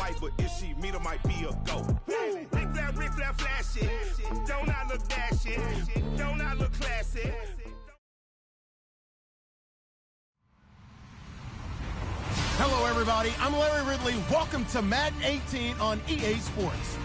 fight, but if she meet her, might be a go. Rick Flair, flash it. Don't I look dashing? Don't I look classy? Hello, everybody. I'm Larry Ridley. Welcome to Madden 18 on EA Sports.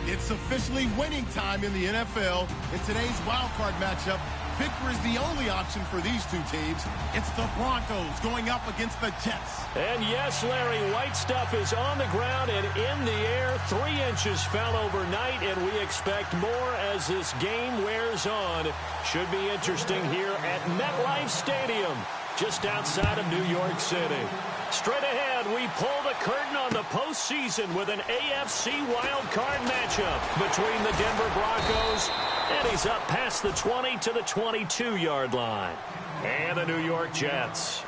It's officially winning time in the NFL. In today's wildcard matchup, victory is the only option for these two teams. It's the Broncos going up against the Jets. And yes, Larry, white stuff is on the ground and in the air. 3 inches fell overnight, and we expect more as this game wears on. Should be interesting here at MetLife Stadium, just outside of New York City. Straight ahead, we pull the curtain on the postseason with an AFC wildcard matchup between the Denver Broncos, and he's up past the 20 to the 22-yard line, and the New York Jets.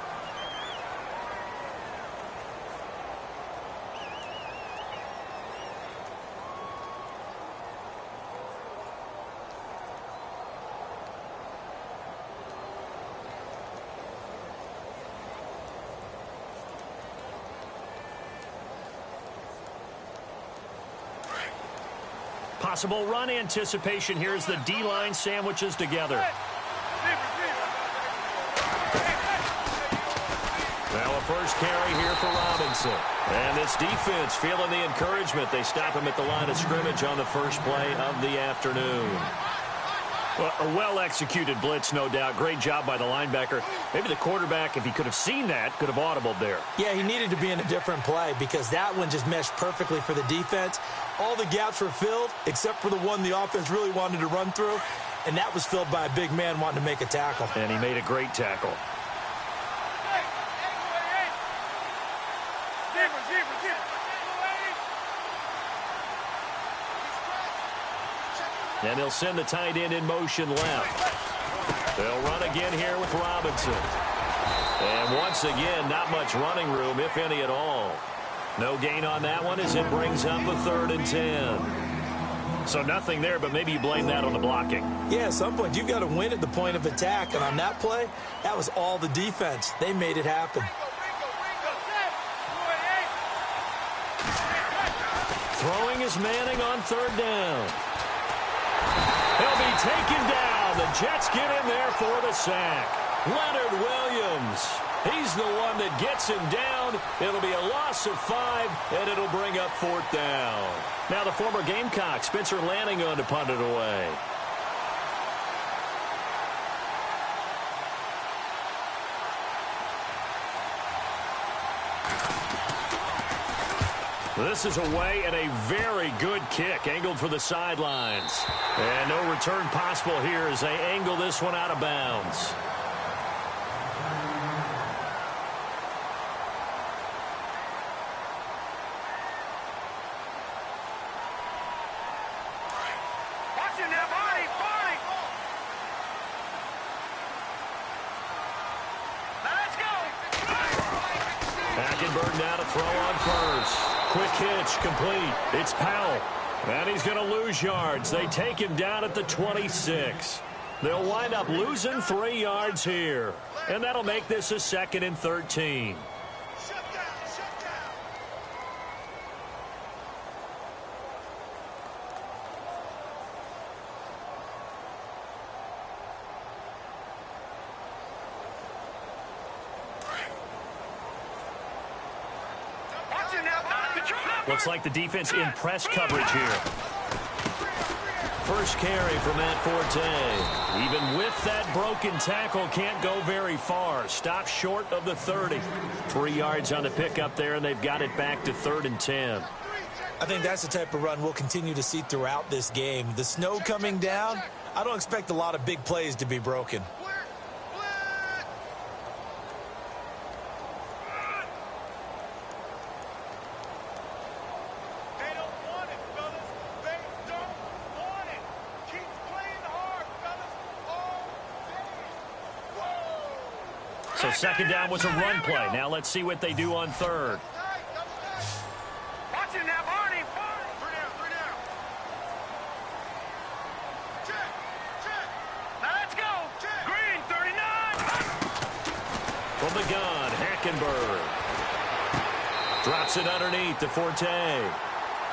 Possible run anticipation here as the D-line sandwiches together. Now a first carry here for Robinson. And this defense feeling the encouragement. They stop him at the line of scrimmage on the first play of the afternoon. Well, a well-executed blitz, no doubt. Great job by the linebacker. Maybe the quarterback, if he could have seen that, could have audibled there. Yeah, he needed to be in a different play because that one just meshed perfectly for the defense. All the gaps were filled except for the one the offense really wanted to run through, and that was filled by a big man wanting to make a tackle. And he made a great tackle. And they'll send the tight end in motion left. They'll run again here with Robinson. And once again, not much running room, if any at all. No gain on that one as it brings up a 3rd and 10. So nothing there, but maybe you blame that on the blocking. Yeah, at some point, you've got to win at the point of attack. And on that play, that was all the defense. They made it happen. Throwing is Manning on 3rd down. He'll be taken down. The Jets get in there for the sack. Leonard Williams. He's the one that gets him down. It'll be a loss of 5, and it'll bring up 4th down. Now the former Gamecock, Spencer Lanning, on to punt it away. This is away and a very good kick, angled for the sidelines. And no return possible here as they angle this one out of bounds. Hackenberg now to throw on first. Quick hitch, complete. It's Powell. And he's going to lose yards. They take him down at the 26. They'll wind up losing 3 yards here. And that'll make this a 2nd and 13. Looks like the defense in press coverage here. First carry for Matt Forte. Even with that broken tackle, can't go very far. Stop short of the 30. 3 yards on the pickup there, and they've got it back to 3rd and 10. I think that's the type of run we'll continue to see throughout this game. The snow coming down, I don't expect a lot of big plays to be broken. So 2nd down was a run play. Now let's see what they do on 3rd. From the gun, Hackenberg. Drops it underneath to Forte.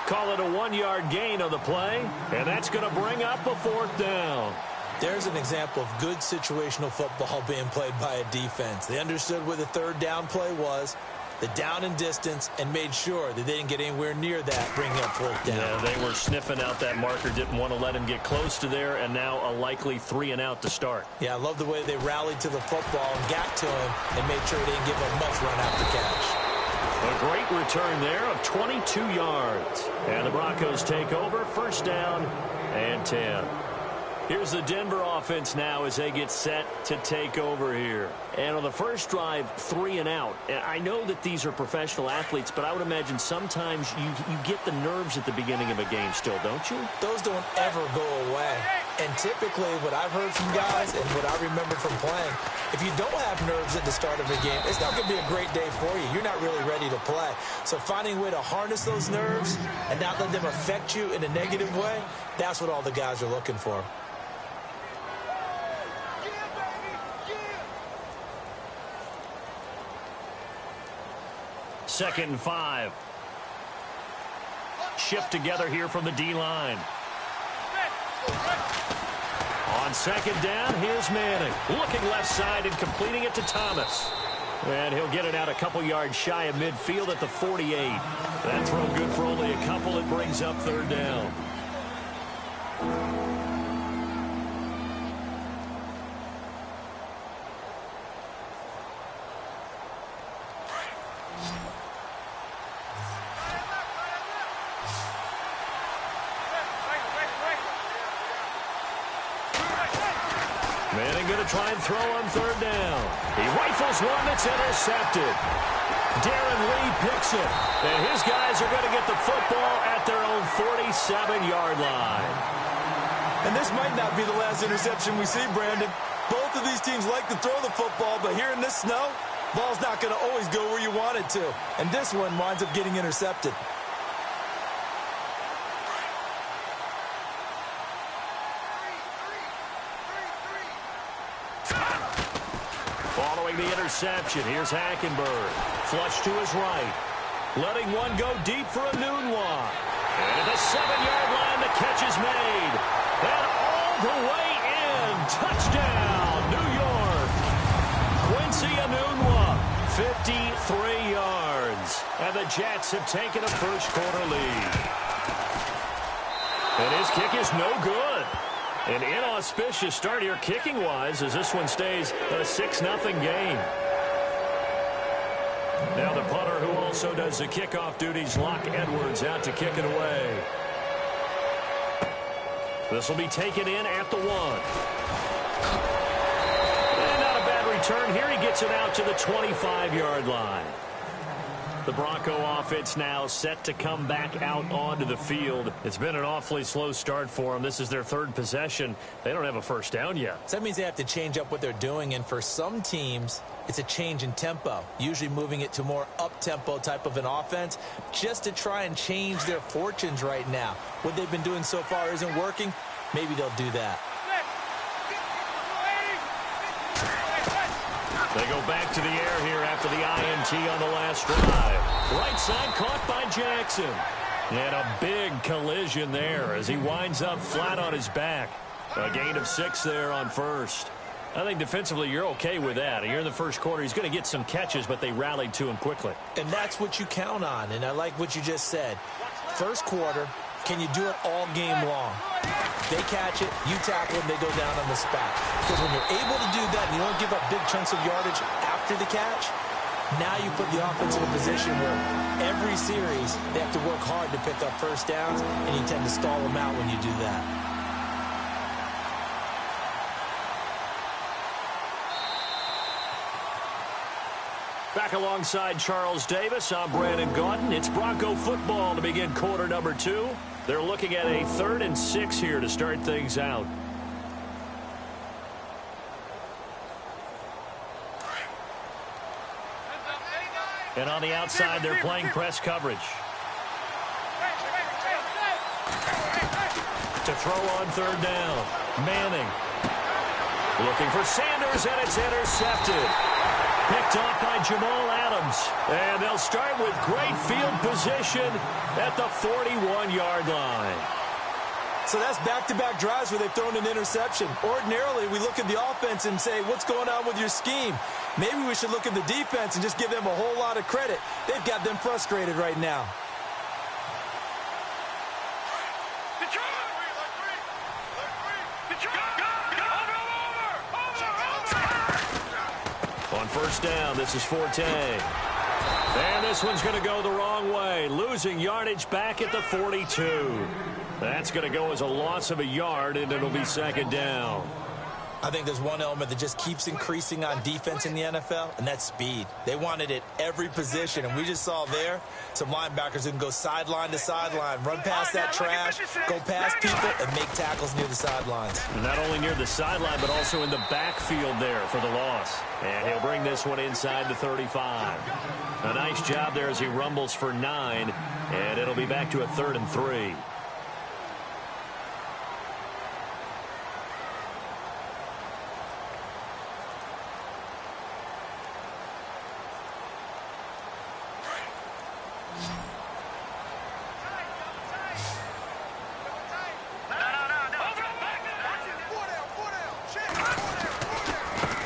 Call it a 1-yard gain on the play, and that's going to bring up a 4th down. There's an example of good situational football being played by a defense. They understood where the 3rd down play was, the down and distance, and made sure that they didn't get anywhere near that, bringing up 4th down. Yeah, they were sniffing out that marker, didn't want to let him get close to there, and now a likely 3 and out to start. Yeah, I love the way they rallied to the football and got to him and made sure they didn't give him much run after catch. A great return there of 22 yards. And the Broncos take over, 1st down and 10. Here's the Denver offense now as they get set to take over here. And on the first drive, 3 and out. And I know that these are professional athletes, but I would imagine sometimes you get the nerves at the beginning of a game still, don't you? Those don't ever go away. And typically what I've heard from guys and what I remember from playing, if you don't have nerves at the start of a game, it's not going to be a great day for you. You're not really ready to play. So finding a way to harness those nerves and not let them affect you in a negative way, that's what all the guys are looking for. Second and 5. Shift together here from the D-line. On 2nd down, here's Manning. Looking left side and completing it to Thomas. And he'll get it out a couple yards shy of midfield at the 48. That throw good for only a couple. It brings up 3rd down. Manning going to try and throw on 3rd down. He rifles one that's intercepted. Darren Lee picks it. And his guys are going to get the football at their own 47-yard line. And this might not be the last interception we see, Brandon. Both of these teams like to throw the football, but here in this snow, ball's not going to always go where you want it to. And this one winds up getting intercepted. Following the interception, here's Hackenberg. Flush to his right. Letting one go deep for a noon walk. And at the 7-yard line, the catch is made. And all the way in. Touchdown, New York. Quincy Enunwa, 53 yards. And the Jets have taken a first-quarter lead. And his kick is no good. An inauspicious start here kicking-wise as this one stays a 6-0 game. Now the punter who also does the kickoff duties, Locke Edwards, out to kick it away. This will be taken in at the 1. And not a bad return here. He gets it out to the 25-yard line. The Bronco offense now set to come back out onto the field. It's been an awfully slow start for them. This is their 3rd possession. They don't have a first down yet. So that means they have to change up what they're doing, and for some teams, it's a change in tempo, usually moving it to more up-tempo type of an offense just to try and change their fortunes right now. What they've been doing so far isn't working. Maybe they'll do that. They go back to the air here after the INT on the last drive. Right side caught by Jackson. And a big collision there as he winds up flat on his back. A gain of 6 there on first. I think defensively you're okay with that. Here in the first quarter, he's going to get some catches, but they rallied to him quickly. And that's what you count on, and I like what you just said. First quarter, can you do it all game long? They catch it, you tackle them, they go down on the spot. Because when you're able to do that and you don't give up big chunks of yardage after the catch, now you put the offense in a position where every series they have to work hard to pick up first downs, and you tend to stall them out when you do that. Back alongside Charles Davis, I'm Brandon Gaudin. It's Bronco football to begin quarter number 2. They're looking at a 3rd and 6 here to start things out. And on the outside, they're playing press coverage. To throw on 3rd down, Manning. Looking for Sanders, and it's intercepted. picked off by Jamal Adams. And they'll start with great field position at the 41-yard line. So that's back-to-back drives where they've thrown an interception. Ordinarily, we look at the offense and say, what's going on with your scheme? Maybe we should look at the defense and just give them a whole lot of credit. They've got them frustrated right now. On first down, this is Forte. And this one's going to go the wrong way. Losing yardage back at the 42. That's going to go as a loss of a yard, and it'll be second down. I think there's one element that just keeps increasing on defense in the NFL, and that's speed. They want it at every position, and we just saw there some linebackers who can go sideline to sideline, run past that trash, go past people, and make tackles near the sidelines. And not only near the sideline, but also in the backfield there for the loss. And he'll bring this one inside the 35. A nice job there as he rumbles for 9, and it'll be back to a 3rd and 3.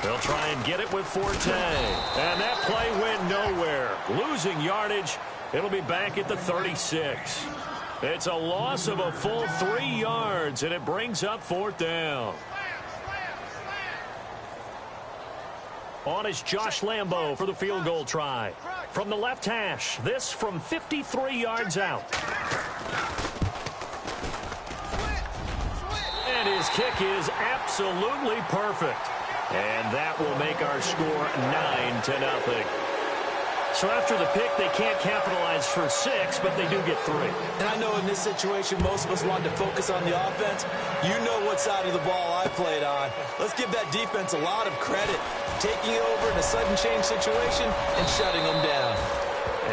They'll try and get it with Forte. And that play went nowhere. Losing yardage. It'll be back at the 36. It's a loss of a full 3 yards, and it brings up 4th down. On is Josh Lambo for the field goal try. From the left hash, this from 53 yards out. And his kick is absolutely perfect. And that will make our score 9-0. So after the pick, they can't capitalize for 6, but they do get 3. And I know in this situation, most of us wanted to focus on the offense. You know what side of the ball I played on. Let's give that defense a lot of credit. Taking over in a sudden change situation and shutting them down.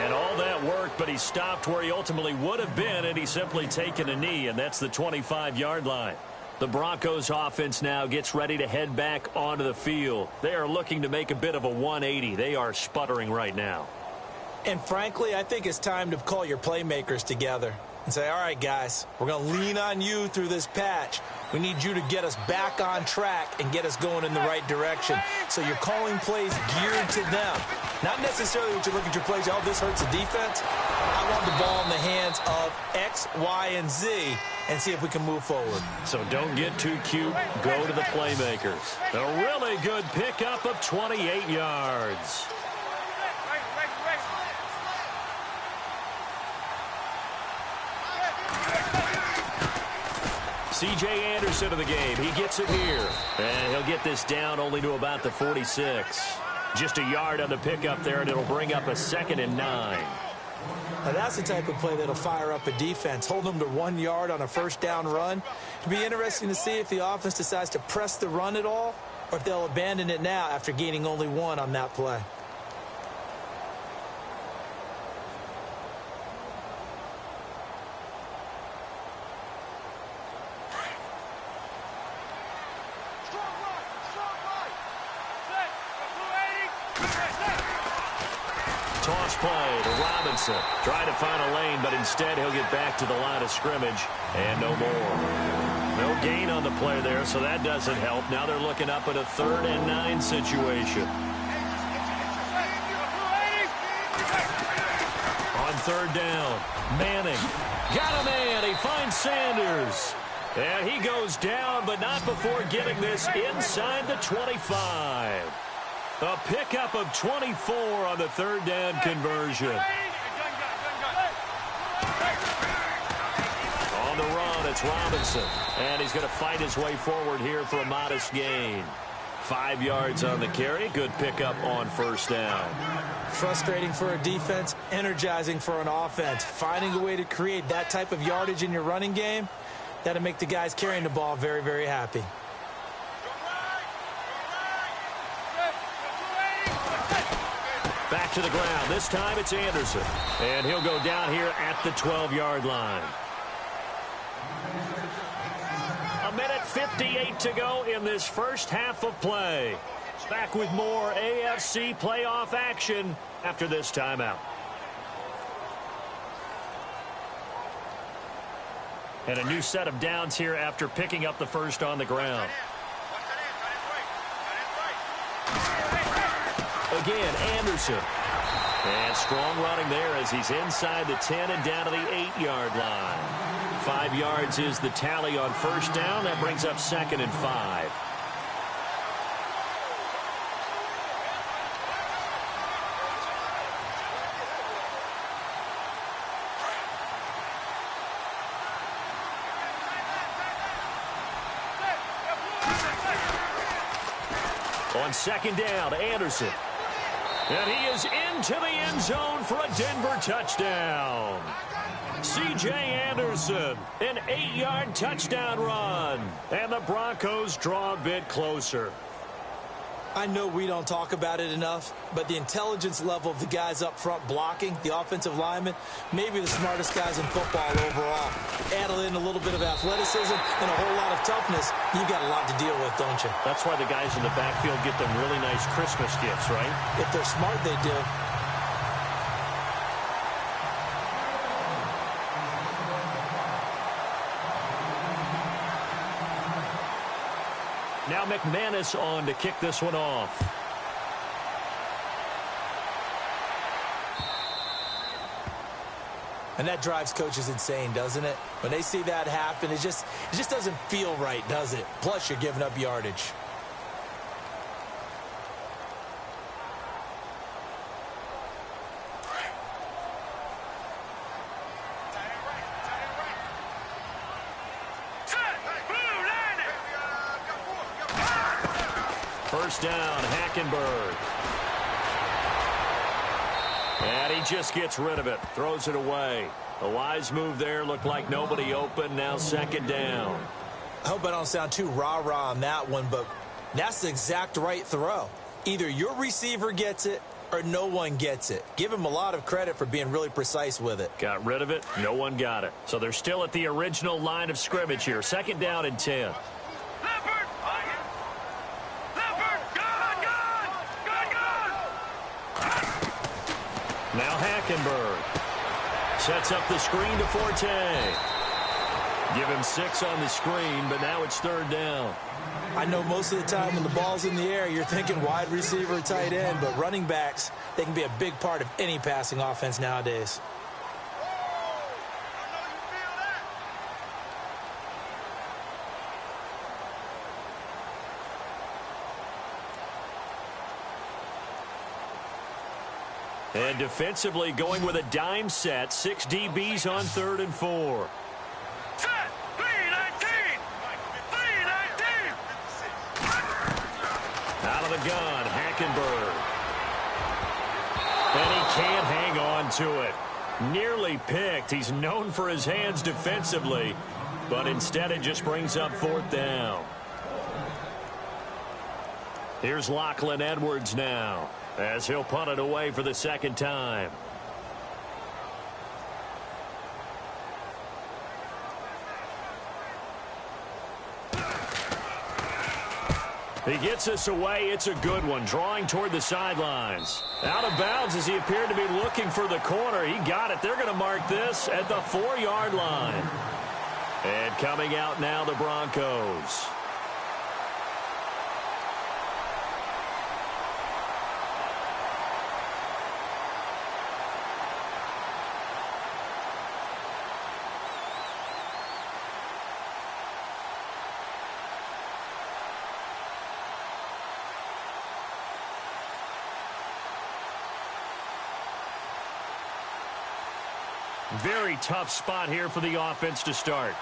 And all that worked, but he stopped where he ultimately would have been, and he's simply taken a knee, and that's the 25-yard line. The Broncos offense now gets ready to head back onto the field. They are looking to make a bit of a 180. They are sputtering right now. And frankly, I think it's time to call your playmakers together and say, all right, guys, we're going to lean on you through this patch. We need you to get us back on track and get us going in the right direction. So you're calling plays geared to them. Not necessarily what you look at your plays, oh, this hurts the defense. I want the ball in the hands of X, Y, and Z and see if we can move forward. So don't get too cute. Go to the playmakers. A really good pickup of 28 yards. C.J. Anderson of the game. He gets it here. And he'll get this down only to about the 46. Just a yard on the pickup there, and it'll bring up a 2nd and 9. Now that's the type of play that'll fire up a defense. Hold them to 1 yard on a first down run. It'll be interesting to see if the offense decides to press the run at all or if they'll abandon it now after gaining only 1 on that play. Toss play to Robinson. Trying to find a lane, but instead he'll get back to the line of scrimmage and no more. No gain on the play there, so that doesn't help. Now they're looking up at a 3rd and 9 situation. On 3rd down, Manning. Got a man. He finds Sanders. And he goes down, but not before getting this inside the 25. A pickup of 24 on the 3rd down conversion. On the run, it's Robinson. And he's going to fight his way forward here for a modest gain. 5 yards on the carry. Good pickup on 1st down. Frustrating for a defense, energizing for an offense. Finding a way to create that type of yardage in your running game, that'll make the guys carrying the ball very, very happy. Back to the ground. This time it's Anderson. And he'll go down here at the 12-yard line. 1:58 to go in this first half of play. Back with more AFC playoff action after this timeout. And a new set of downs here after picking up the first on the ground. Again, Anderson. And strong running there as he's inside the 10 and down to the 8-yard line. 5 yards is the tally on first down. That brings up 2nd and 5. On 2nd down, Anderson. And he is into the end zone for a Denver touchdown. C.J. Anderson, an 8-yard touchdown run. And the Broncos draw a bit closer. I know we don't talk about it enough, but the intelligence level of the guys up front blocking, the offensive linemen, maybe the smartest guys in football overall. Add in a little bit of athleticism and a whole lot of toughness, you've got a lot to deal with, don't you? That's why the guys in the backfield get them really nice Christmas gifts, right? If they're smart, they do. Now McManus on to kick this one off. And that drives coaches insane, doesn't it? When they see that happen, it just doesn't feel right, does it? Plus, you're giving up yardage. First down, Hackenberg. And he just gets rid of it, throws it away. A wise move there, looked like nobody open, now 2nd down. I hope I don't sound too rah-rah on that one, but that's the exact right throw. Either your receiver gets it or no one gets it. Give him a lot of credit for being really precise with it. Got rid of it, no one got it. So they're still at the original line of scrimmage here. 2nd down and 10. Now Hackenberg sets up the screen to Forte. Give him 6 on the screen, but now it's 3rd down. I know most of the time when the ball's in the air, you're thinking wide receiver, tight end, but running backs, they can be a big part of any passing offense nowadays. And defensively going with a dime set. 6 DBs on 3rd and 4. Set, 3-19. Out of the gun, Hackenberg. And he can't hang on to it. Nearly picked. He's known for his hands defensively, but instead it just brings up 4th down. Here's Lachlan Edwards now, as he'll punt it away for the 2nd time. He gets us away. It's a good one, drawing toward the sidelines. Out of bounds as he appeared to be looking for the corner. He got it. They're going to mark this at the 4-yard line. And coming out now, the Broncos. Very tough spot here for the offense to start.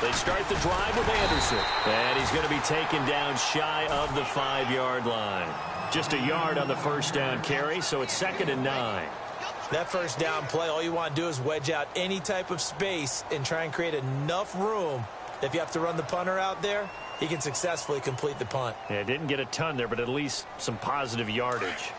They start the drive with Anderson. And he's going to be taken down shy of the 5-yard line. Just a yard on the first down carry, so it's 2nd and 9. That first down play, all you want to do is wedge out any type of space and try and create enough room. If you have to run the punter out there, he can successfully complete the punt. Yeah, didn't get a ton there, but at least some positive yardage.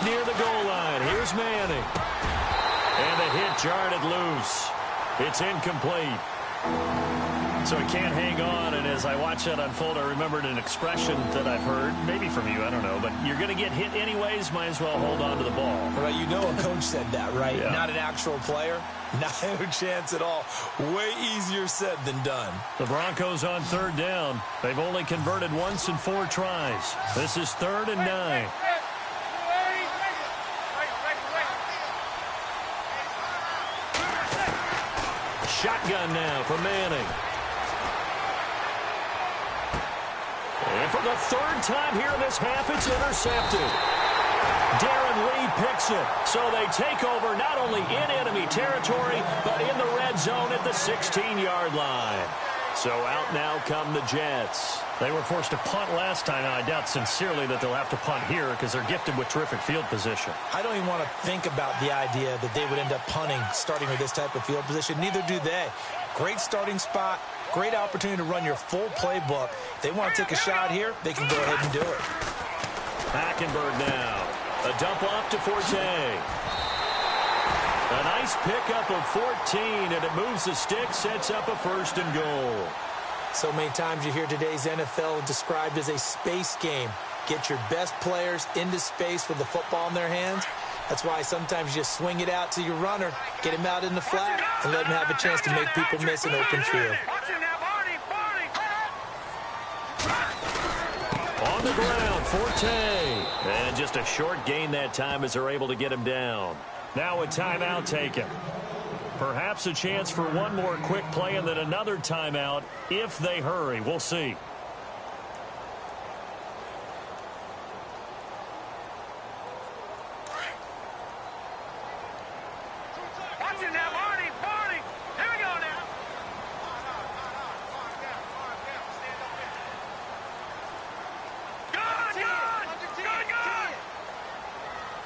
near the goal line. Here's Manning. And the hit jarred it loose. It's incomplete. So he can't hang on, and as I watch that unfold, I remembered an expression that I've heard, maybe from you, I don't know, but you're going to get hit anyways, might as well hold on to the ball. Well, you know a coach said that, right? Yeah. Not an actual player. No chance at all. Way easier said than done. The Broncos on third down. They've only converted once in 4 tries. This is 3rd and 9. Shotgun now for Manning. And for the 3rd time here in this half, it's intercepted. Darren Lee picks it. So they take over not only in enemy territory, but in the red zone at the 16-yard line. So out now come the Jets. They were forced to punt last time. Now, I doubt sincerely that they'll have to punt here because they're gifted with terrific field position. I don't even want to think about the idea that they would end up punting starting with this type of field position. Neither do they. Great starting spot. Great opportunity to run your full playbook. If they want to take a shot here, they can go ahead and do it. Hackenberg now. A dump off to Forte. A nice pickup of 14, and it moves the stick, sets up a 1st and goal. So many times you hear today's NFL described as a space game. Get your best players into space with the football in their hands. That's why sometimes you just swing it out to your runner, get him out in the flat, and let him have a chance to make people miss an open field. On the ground, Forte. And just a short gain that time as they're able to get him down. Now a timeout taken. Perhaps a chance for one more quick play and then another timeout if they hurry. We'll see.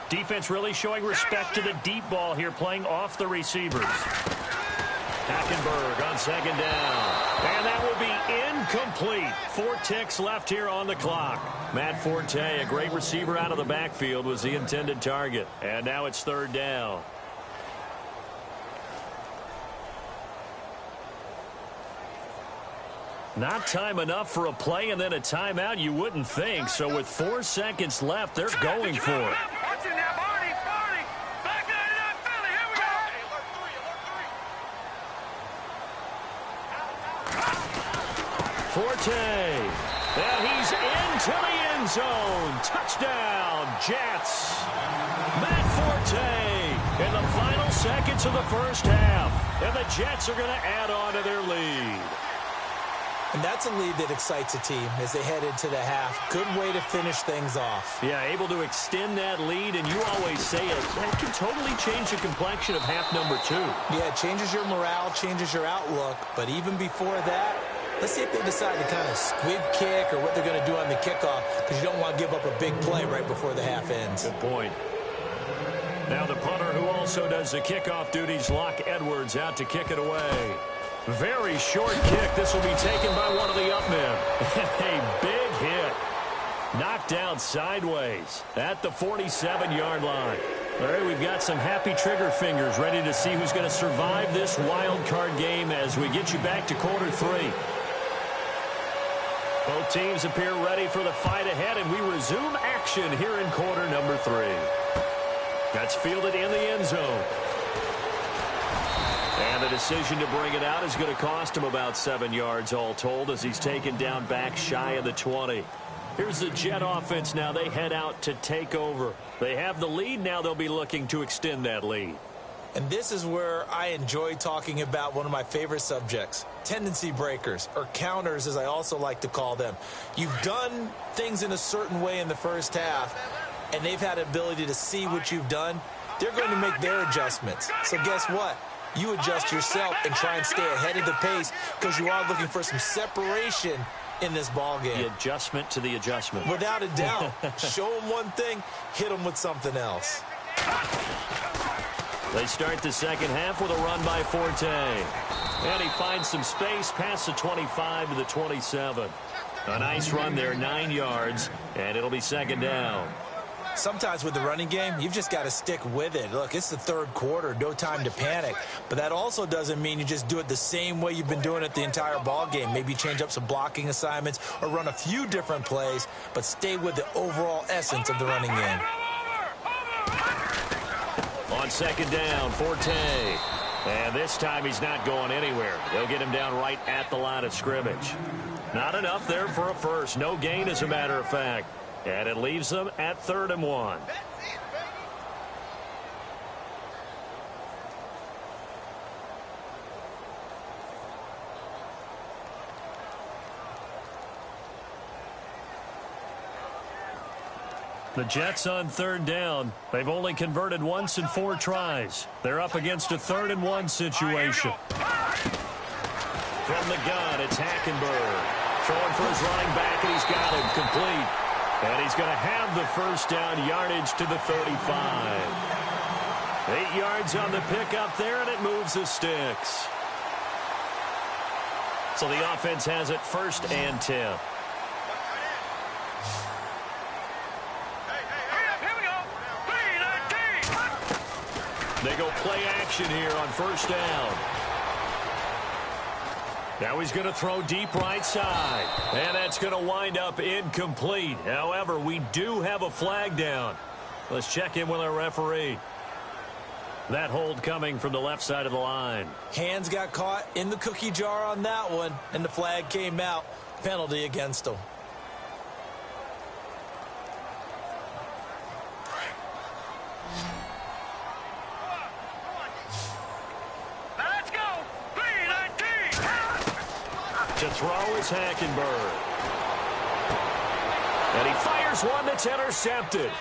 Defense really showing respect to the deep ball here, playing off the receivers. Hackenberg on 2nd down. And that will be incomplete. 4 ticks left here on the clock. Matt Forte, a great receiver out of the backfield, was the intended target. And now it's 3rd down. Not time enough for a play and then a timeout, you wouldn't think. So with 4 seconds left, they're going for it. Forte, and he's into the end zone. Touchdown, Jets. Matt Forte in the final seconds of the first half. And the Jets are going to add on to their lead. And that's a lead that excites a team as they head into the half. Good way to finish things off. Yeah, able to extend that lead, and you always say it can totally change the complexion of half number 2. Yeah, it changes your morale, changes your outlook. But even before that, let's see if they decide to kind of squib kick or what they're going to do on the kickoff, because you don't want to give up a big play right before the half ends. Good point. Now the punter who also does the kickoff duties, Locke Edwards, out to kick it away. Very short kick. This will be taken by one of the up men. A big hit. Knocked out sideways at the 47-yard line. All right, we've got some happy trigger fingers ready to see who's going to survive this wild card game as we get you back to quarter 3. Both teams appear ready for the fight ahead, and we resume action here in quarter number 3. That's fielded in the end zone. And the decision to bring it out is going to cost him about 7 yards all told as he's taken down back shy of the 20. Here's the Jet offense now. They head out to take over. They have the lead. Now they'll be looking to extend that lead. And this is where I enjoy talking about one of my favorite subjects, tendency breakers, or counters as I also like to call them. You've done things in a certain way in the first half, and they've had the ability to see what you've done. They're going to make their adjustments. So guess what? You adjust yourself and try and stay ahead of the pace because you are looking for some separation in this ball game. The adjustment to the adjustment. Without a doubt. Show them one thing, hit them with something else. They start the second half with a run by Forte. And he finds some space past the 25 to the 27. A nice run there, 9 yards, and it'll be 2nd down. Sometimes with the running game, you've just got to stick with it. Look, it's the third quarter, no time to panic. But that also doesn't mean you just do it the same way you've been doing it the entire ball game. Maybe change up some blocking assignments or run a few different plays, but stay with the overall essence of the running game. On second down, Forte. And this time he's not going anywhere. They'll get him down right at the line of scrimmage. Not enough there for a first. No gain, as a matter of fact. And it leaves them at 3rd and 1. The Jets on 3rd down. They've only converted once in 4 tries. They're up against a 3rd and 1 situation. From the gun, it's Hackenberg. Throwing for his running back, and he's got him complete. And he's going to have the first down, yardage to the 35. 8 yards on the pickup there, and it moves the sticks. So the offense has it 1st and 10. They go play action here on 1st down. Now he's going to throw deep right side. And that's going to wind up incomplete. However, we do have a flag down. Let's check in with our referee. That hold coming from the left side of the line. Hands got caught in the cookie jar on that one, and the flag came out. Penalty against him. To throw is Hackenberg. And he fires one that's intercepted.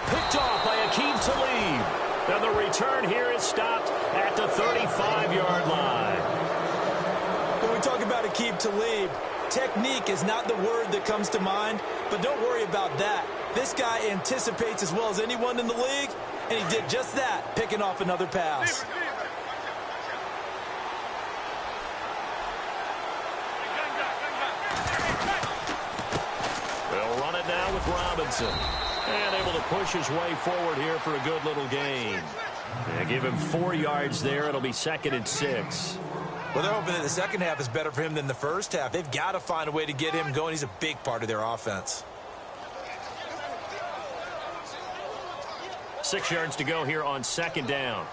Picked off by Aqib Talib. And the return here is stopped at the 35-yard line. When we talk about Aqib Talib, technique is not the word that comes to mind, but don't worry about that. This guy anticipates as well as anyone in the league, and he did just that, picking off another pass. With Robinson. And able to push his way forward here for a good little gain. And give him 4 yards there. It'll be 2nd and 6. Well, they're hoping that the second half is better for him than the first half. They've got to find a way to get him going. He's a big part of their offense. 6 yards to go here on 2nd down.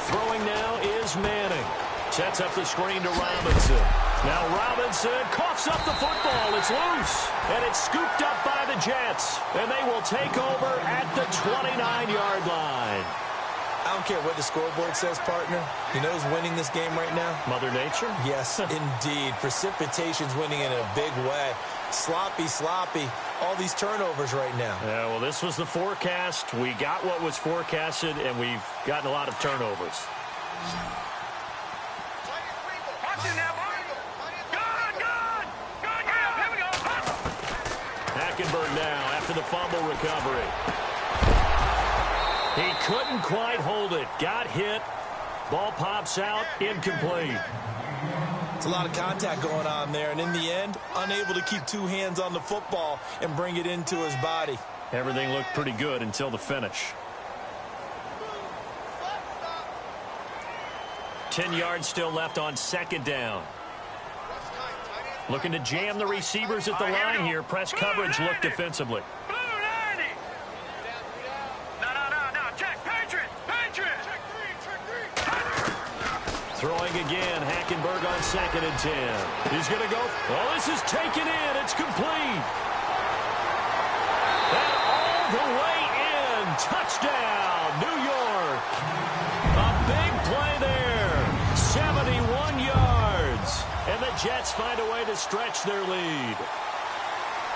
Throwing now is Manning. Sets up the screen to Robinson. Now Robinson coughs up the football. It's loose. And it's scooped up by the Jets. And they will take over at the 29-yard line. I don't care what the scoreboard says, partner. You know who's winning this game right now? Mother Nature? Yes, indeed. Precipitation's winning in a big way. Sloppy. All these turnovers right now. Yeah, well, this was the forecast. We got what was forecasted, and we've gotten a lot of turnovers. Hackenberg now after the fumble recovery. He couldn't quite hold it. Got hit. Ball pops out. Incomplete. It's a lot of contact going on there, and in the end, unable to keep 2 hands on the football and bring it into his body. Everything looked pretty good until the finish. 10 yards still left on 2nd down. Looking to jam the receivers at the line here. Press coverage look defensively. Throwing again. Hackenberg on 2nd and 10. He's going to go. Oh, this is taken in. It's complete. And all the way in. Touchdown, New York. A big play there. 71 yards. And the Jets find a way to stretch their lead.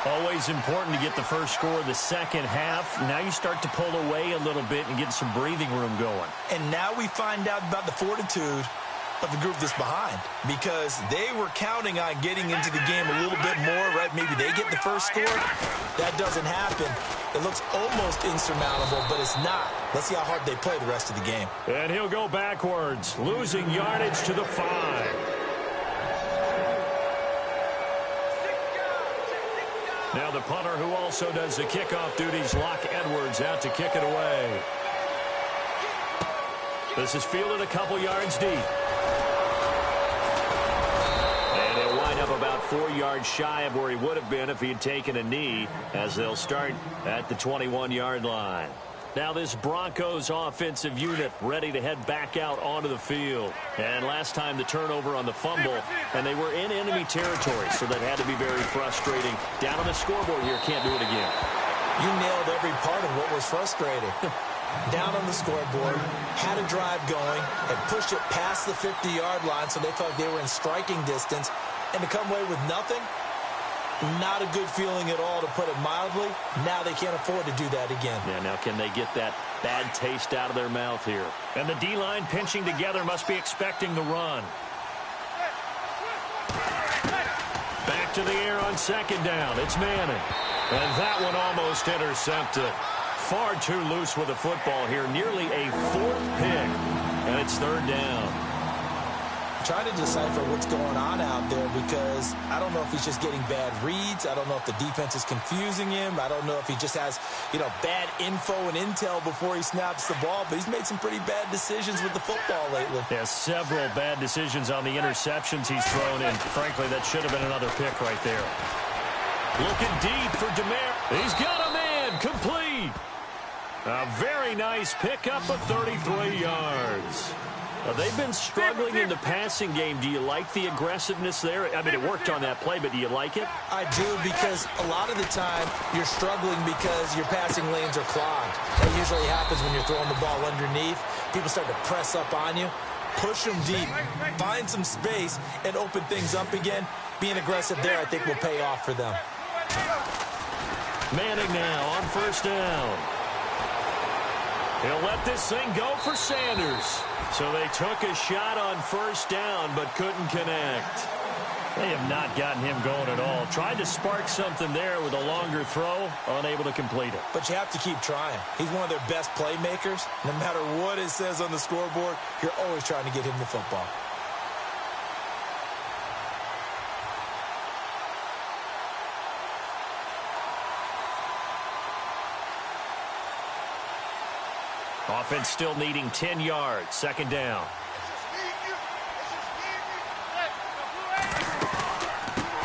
Always important to get the first score of the second half. Now you start to pull away a little bit and get some breathing room going. And now we find out about the fortitude of the group that's behind, because they were counting on getting into the game a little bit more, right? Maybe they get the first score. That doesn't happen. It looks almost insurmountable, but it's not. Let's see how hard they play the rest of the game. And he'll go backwards, losing yardage to the 5. Now the punter who also does the kickoff duties, Locke Edwards, out to kick it away. This is fielded a couple yards deep. And he'll wind up about 4 yards shy of where he would have been if he had taken a knee, as they'll start at the 21-yard line. Now this Broncos offensive unit ready to head back out onto the field. And last time the turnover on the fumble, and they were in enemy territory, so that had to be very frustrating. Down on the scoreboard here, can't do it again. You nailed every part of what was frustrating. Down on the scoreboard, had a drive going, and pushed it past the 50-yard line so they felt like they were in striking distance, and to come away with nothing, not a good feeling at all, to put it mildly. Now they can't afford to do that again. Yeah, now can they get that bad taste out of their mouth here? And the D-line pinching together must be expecting the run. Back to the air on second down. It's Manning. And that one almost intercepted. Far too loose with the football here. Nearly a 4th pick. And it's third down. Trying to decipher what's going on out there, because I don't know if he's just getting bad reads. I don't know if the defense is confusing him. I don't know if he just has, bad info and intel before he snaps the ball. But he's made some pretty bad decisions with the football lately. Yeah, several bad decisions on the interceptions he's thrown in. Frankly, that should have been another pick right there. Looking deep for Demare. He's got a man. Complete. A very nice pickup of 33 yards. They've been struggling in the passing game. Do you like the aggressiveness there? I mean, it worked on that play, but do you like it? I do, because a lot of the time you're struggling because your passing lanes are clogged. That usually happens when you're throwing the ball underneath. People start to press up on you. Push them deep. Find some space and open things up again. Being aggressive there, I think, will pay off for them. Manning now on first down. He'll let this thing go for Sanders. So they took a shot on first down, but couldn't connect. They have not gotten him going at all. Tried to spark something there with a longer throw, unable to complete it. But you have to keep trying. He's one of their best playmakers. No matter what it says on the scoreboard, you're always trying to get him the football. Offense still needing 10 yards. Second down.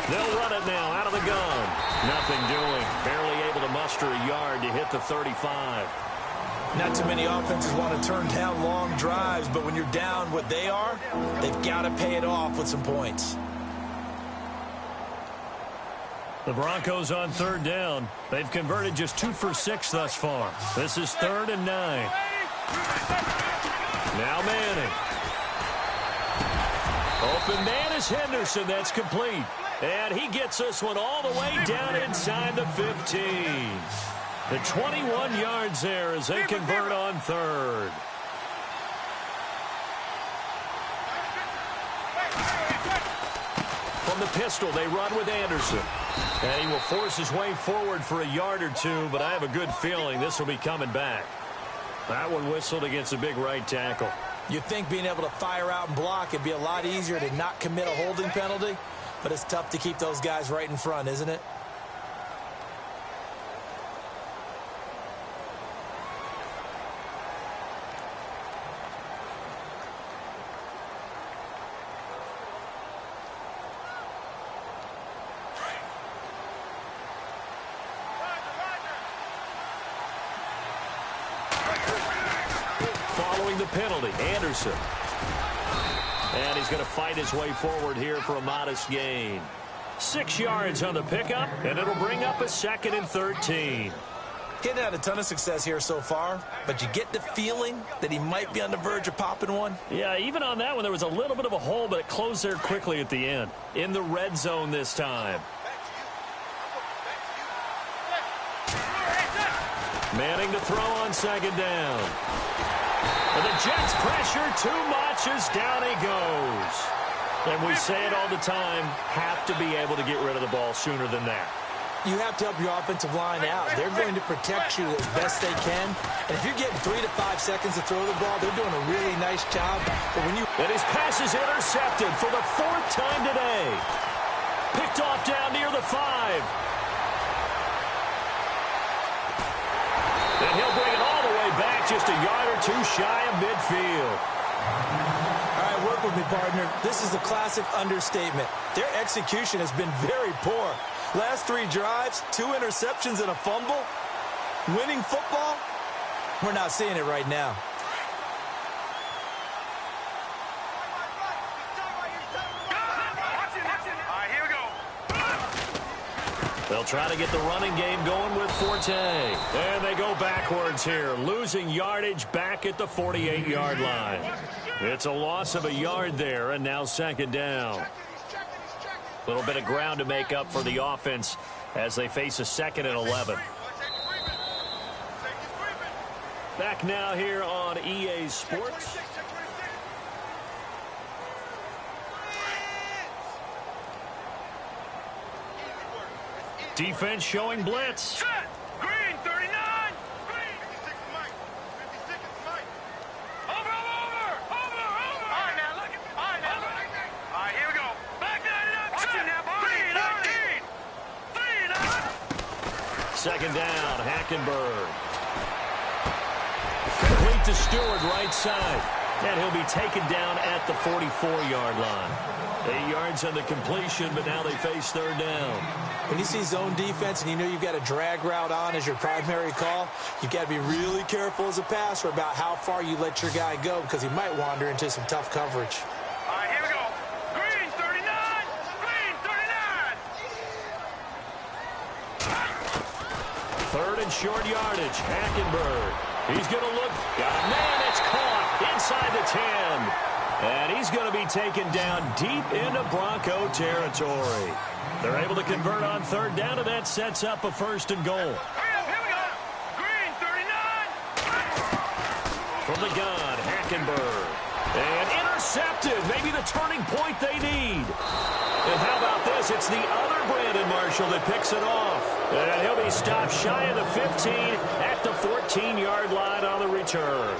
They'll run it now out of the gun. Nothing doing. Barely able to muster a yard to hit the 35. Not too many offenses want to turn down long drives, but when you're down what they are, they've got to pay it off with some points. The Broncos on third down. They've converted just 2 for 6 thus far. This is 3rd and 9. Now Manning. Open man is Henderson. That's complete. And he gets this one all the way down inside the 15. The 21 yards there as they convert on third. From the pistol, they run with Anderson. And he will force his way forward for a yard or two, but I have a good feeling this will be coming back. That one whistled against a big right tackle. You'd think being able to fire out and block it'd be a lot easier to not commit a holding penalty, but it's tough to keep those guys right in front, isn't it? Following the penalty, Anderson. And he's going to fight his way forward here for a modest gain. 6 yards on the pickup, and it'll bring up a 2nd and 13. He hadn't had a ton of success here so far, but you get the feeling that he might be on the verge of popping one. Yeah, even on that one, there was a little bit of a hole, but it closed there quickly at the end. In the red zone this time. Manning to throw on second down. And the Jets pressure too much as down he goes. And we say it all the time, have to be able to get rid of the ball sooner than that. You have to help your offensive line out. They're going to protect you as best they can. And if you're getting 3 to 5 seconds to throw the ball, they're doing a really nice job. But when you... And his pass is intercepted for the 4th time today. Picked off down near the 5. just a yard or two shy of midfield. All right, work with me, partner. This is a classic understatement. Their execution has been very poor. Last 3 drives, 2 interceptions and a fumble. Winning football? We're not seeing it right now. They'll try to get the running game going with Forte. And they go backwards here, losing yardage back at the 48-yard line. It's a loss of a yard there, and now second down. A little bit of ground to make up for the offense as they face a 2nd and 11. Back now here on EA Sports. Defense showing blitz. Green, 39. Green. 56 Mike. 56 Mike. Over. All right, now, look. All right, here we go. Back 99. Watch it now, boy. 3 Second down, Hackenberg. Complete to Stewart, right side. And he'll be taken down at the 44-yard line. 8 yards on the completion, but now they face third down. When you see zone defense and you know you've got a drag route on as your primary call, you've got to be really careful as a passer about how far you let your guy go because he might wander into some tough coverage. All right, here we go. Green, 39. Green, 39. Third and short yardage, Hackenberg. He's going to look. Man, it's caught inside the 10. And he's going to be taken down deep into Bronco territory. They're able to convert on third down, and that sets up a 1st and goal. Here we go. Green, 39. From the gun, Hackenberg. And intercepted. Maybe the turning point they need. And how about this? It's the other Brandon Marshall that picks it off. And he'll be stopped shy of the 15 at the 14-yard line on the return.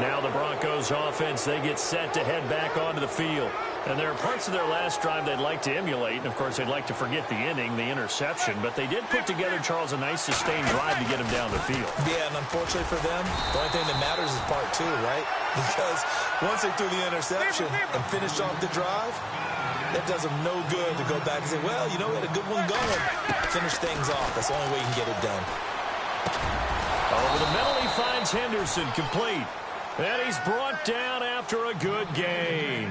Now the Broncos offense, they get set to head back onto the field. And there are parts of their last drive they'd like to emulate. And, of course, they'd like to forget the inning, the interception. But they did put together, Charles, a nice sustained drive to get him down the field. Yeah, and unfortunately for them, the only thing that matters is part 2, right? Because once they threw the interception and finished off the drive, that does them no good to go back and say, well, you know, we had a good one going. Finish things off. That's the only way you can get it done. Over the middle, he finds Henderson complete. And he's brought down after a good gain.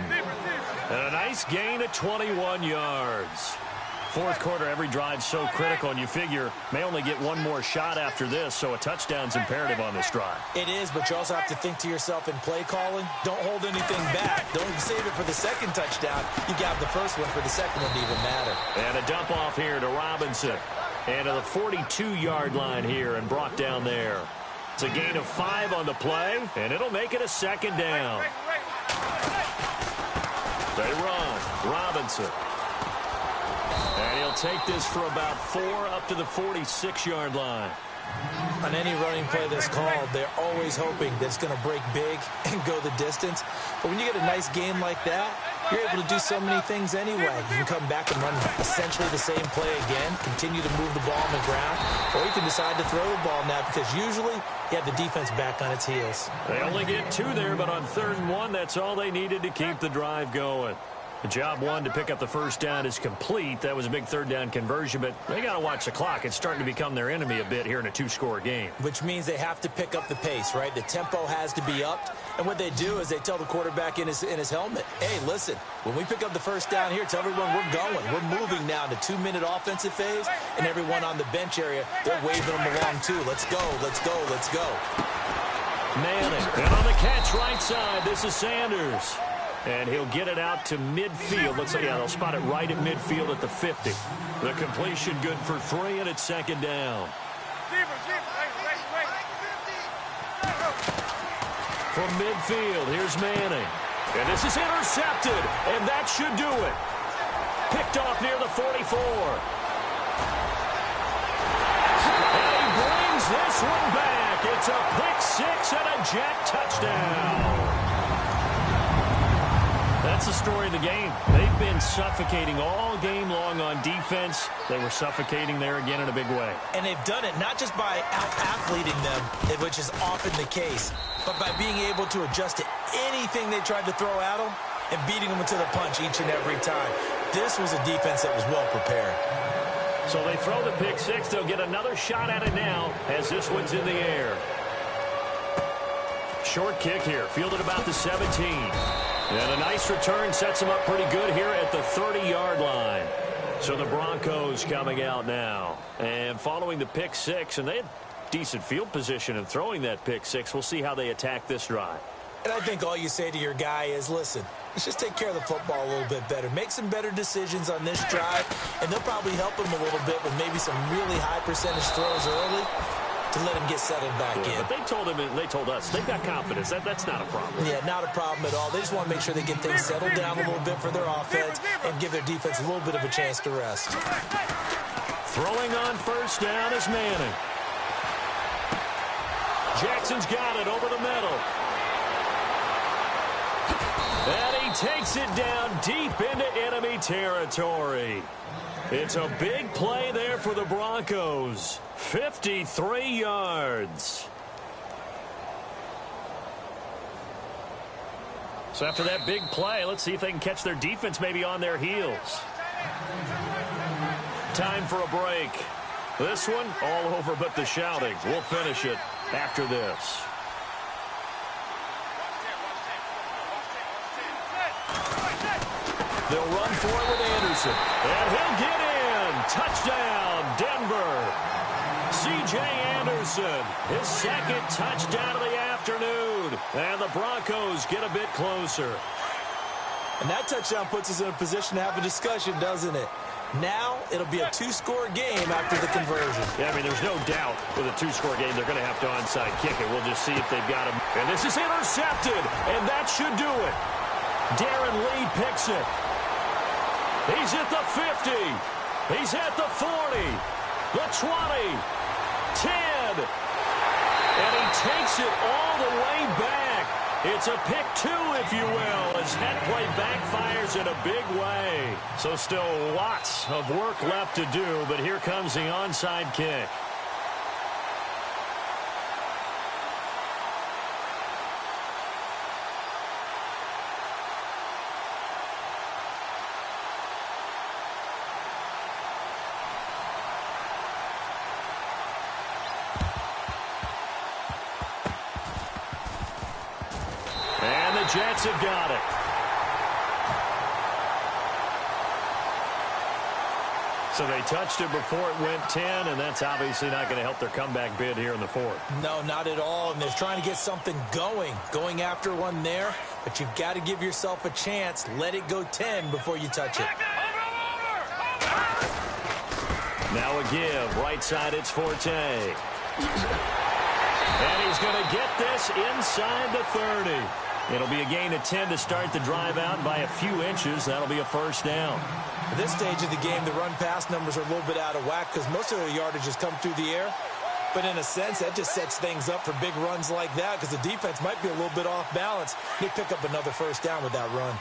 And a nice gain of 21 yards. Fourth quarter, every drive's so critical, and you figure may only get one more shot after this, so a touchdown's imperative on this drive. It is, but you also have to think to yourself in play calling, don't hold anything back. Don't save it for the second touchdown. You got the first one for the second one to even matter. And a dump off here to Robinson. And to the 42-yard line here and brought down there. It's a gain of 5 on the play, and it'll make it a second down. They run. Robinson. And he'll take this for about 4 up to the 46-yard line. On any running play that's called, they're always hoping that it's going to break big and go the distance. But when you get a nice game like that, you're able to do so many things anyway. You can come back and run essentially the same play again, continue to move the ball on the ground, or you can decide to throw the ball now because usually you have the defense back on its heels. They only get 2 there, but on 3rd and 1, that's all they needed to keep the drive going. The job 1 to pick up the first down is complete. That was a big third down conversion, but they got to watch the clock. It's starting to become their enemy a bit here in a 2-score game. Which means they have to pick up the pace, right? The tempo has to be upped. And what they do is they tell the quarterback in his helmet, hey, listen, when we pick up the first down here, tell everyone we're going. We're moving now to 2-minute offensive phase, and everyone on the bench area, they're waving them along too. Let's go, let's go, let's go. Manning. And on the catch right side, this is Sanders. And he'll get it out to midfield. Let's say, yeah, they'll spot it right at midfield at the 50. The completion good for 3, and it's second down. From midfield, here's Manning. And this is intercepted, and that should do it. Picked off near the 44. And he brings this one back. It's a pick 6 and a jet touchdown. That's the story of the game. They've been suffocating all game long on defense. They were suffocating there again in a big way. And they've done it not just by out-athleting them, which is often the case, but by being able to adjust to anything they tried to throw at them and beating them to the punch each and every time. This was a defense that was well prepared. So they throw the pick six. They'll get another shot at it now as this one's in the air. Short kick here, fielded about the 17. And a nice return sets them up pretty good here at the 30-yard line. So the Broncos coming out now. And following the pick six, and they had decent field position in throwing that pick six. We'll see how they attack this drive. And I think all you say to your guy is, listen, let's just take care of the football a little bit better. Make some better decisions on this drive, and they'll probably help him a little bit with maybe some really high percentage throws early to let him get settled back in. But they told him, and they told us, they've got confidence. That's not a problem. Yeah, not a problem at all. They just want to make sure they get things settled down a little bit for their offense and give their defense a little bit of a chance to rest. Throwing on first down is Manning. Jackson's got it over the middle. And he takes it down deep into enemy territory. It's a big play there for the Broncos. 53 yards. So after that big play, let's see if they can catch their defense maybe on their heels. Time for a break. This one all over but the shouting. We'll finish it after this. They'll run for it with Anderson. And he'll get in. Touchdown, Denver. C.J. Anderson, his second touchdown of the afternoon. And the Broncos get a bit closer. And that touchdown puts us in a position to have a discussion, doesn't it? Now it'll be a two-score game after the conversion. Yeah, I mean, there's no doubt with a two-score game they're going to have to onside kick it. We'll just see if they've got him. And this is intercepted, and that should do it. Darren Lee picks it. He's at the 50. He's at the 40. The 20. 10. And he takes it all the way back. It's a pick two, if you will, as that play backfires in a big way. So still lots of work left to do, but here comes the onside kick. Jets have got it. So they touched it before it went 10, and that's obviously not going to help their comeback bid here in the fourth. No, not at all, and they're trying to get something going after one there, but you've got to give yourself a chance. Let it go 10 before you touch it. Now a give. Right side, it's Forte. And he's going to get this inside the 30. It'll be a gain of 10 to start the drive out by a few inches. That'll be a first down. At this stage of the game, the run-pass numbers are a little bit out of whack because most of their yardage has come through the air. But in a sense, that just sets things up for big runs like that because the defense might be a little bit off balance. They pick up another first down with that run.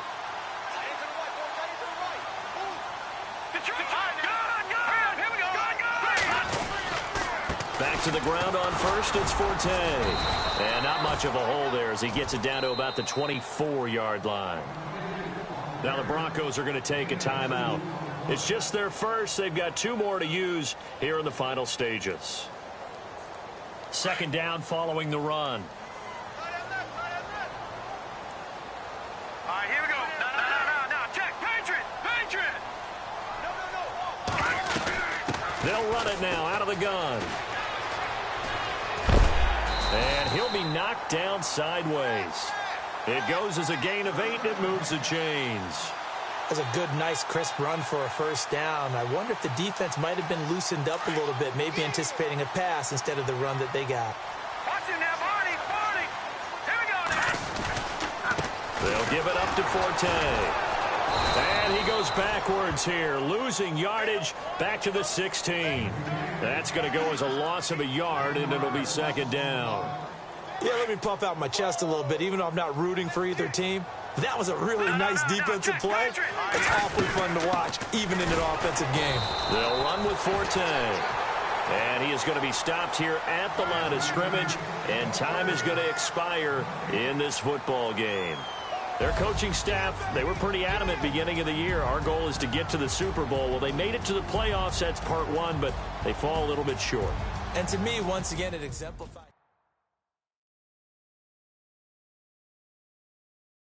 Back to the ground on first, it's Forte. And not much of a hole there as he gets it down to about the 24-yard line. Now the Broncos are going to take a timeout. It's just their first. They've got two more to use here in the final stages. Second down following the run. All right, here we go. No. Check. Patriot. No. They'll run it now out of the gun. And he'll be knocked down sideways. It goes as a gain of 8, and it moves the chains. That's a good, nice, crisp run for a first down. I wonder if the defense might have been loosened up a little bit, maybe anticipating a pass instead of the run that they got. Watch him now, Barney. Here we go now. They'll give it up to Forte. And he goes backwards here, losing yardage back to the 16. That's going to go as a loss of a yard, and it'll be second down. Yeah, let me puff out my chest a little bit. Even though I'm not rooting for either team, That was a really nice defensive play. It's awfully fun to watch, even in an offensive game. They'll run with Forte. And he is going to be stopped here at the line of scrimmage, and time is going to expire in this football game. Their coaching staff, they were pretty adamant beginning of the year. Our goal is to get to the Super Bowl. Well, they made it to the playoffs. That's part one, but they fall a little bit short. And to me, once again, it exemplifies.